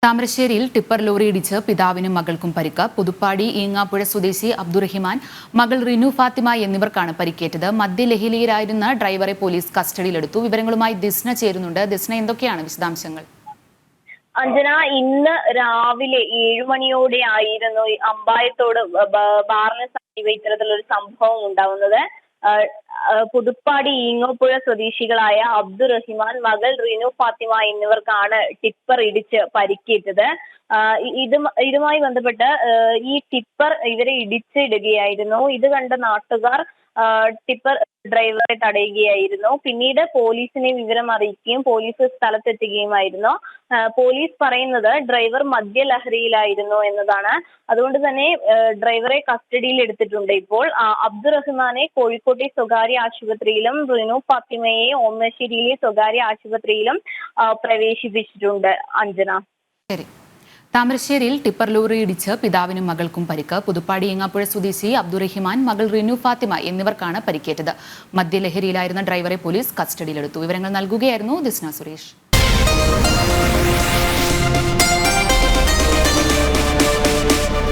താമരശ്ശേരിയിൽ tipper lorry ഇടിച്ച് പിതാവിനും മകൾക്കും പരിക്ക്. പുതുപ്പാടി ഈങ്ങാപ്പുഴ സ്വദേശി അബ്ദുറഹിമാൻ, മകൾ റിനു ഫാത്തിമ എന്നിവർക്കാണ് പരിക്കേറ്റത്. മദ്യലഹരിയിലായിരുന്ന ഡ്രൈവറെ പോലീസ് കസ്റ്റഡിയിലെടുത്തു. വിവരങ്ങളുമായി ദിസ്ന ചേരുന്നുണ്ട്. ദിസ്ന, എന്തൊക്കെയാണ് വിശദാംശങ്ങൾ? അഞ്ജന, ഇന്ന് രാവിലെ 7 മണിയോടെ ആയിരുന്നു അമ്പായത്തോട് ബാറിന് സമീപം ഇത്തരത്തിലൊരു സംഭവം ഉണ്ടാവുന്നത്. പുതുപ്പാടി ഈങ്ങോപ്പുഴ സ്വദേശികളായ അബ്ദുറഹിമാൻ, മകൾ റിനു ഫാത്തിമ എന്നിവർക്കാണ് ടിപ്പർ ഇടിച്ച് പരിക്കേറ്റത്. ഇതുമായി ബന്ധപ്പെട്ട് ഈ ടിപ്പർ ഇവരെ ഇടിച്ചിടുകയായിരുന്നു. ഇത് കണ്ട നാട്ടുകാർ ടിപ്പർ ഡ്രൈവറെ തടയുകയായിരുന്നു. പിന്നീട് പോലീസിനെ വിവരം അറിയിക്കുകയും പോലീസ് സ്ഥലത്തെത്തുകയുമായിരുന്നു. പോലീസ് പറയുന്നത് ഡ്രൈവർ മദ്യലഹരിയിലായിരുന്നു എന്നതാണ്. അതുകൊണ്ട് തന്നെ ഡ്രൈവറെ കസ്റ്റഡിയിൽ എടുത്തിട്ടുണ്ട്. ഇപ്പോൾ അബ്ദുറഹ്മാനെ കോഴിക്കോട്ടെ സ്വകാര്യ ആശുപത്രിയിലും റിനു ഫാത്തിമയെ ഓമശ്ശേരിയിലെ സ്വകാര്യ ആശുപത്രിയിലും പ്രവേശിപ്പിച്ചിട്ടുണ്ട്. അഞ്ജന. ശരി. താമരശ്ശേരിയിൽ ടിപ്പർ ലോറി ഇടിച്ച് പിതാവിനും മകൾക്കും പരിക്ക്. പുതുപ്പാടി ഈങ്ങാപ്പുഴ സ്വദേശി അബ്ദുറഹിമാൻ, മകൾ റിനു ഫാത്തിമ എന്നിവർക്കാണ് പരിക്കേറ്റത്. മദ്യലഹരിയിലായിരുന്ന ഡ്രൈവറെ പോലീസ് കസ്റ്റഡിയിലെടുത്തു. വിവരങ്ങൾ നൽകുകയായിരുന്നു ദിസ്ന സുരേഷ്.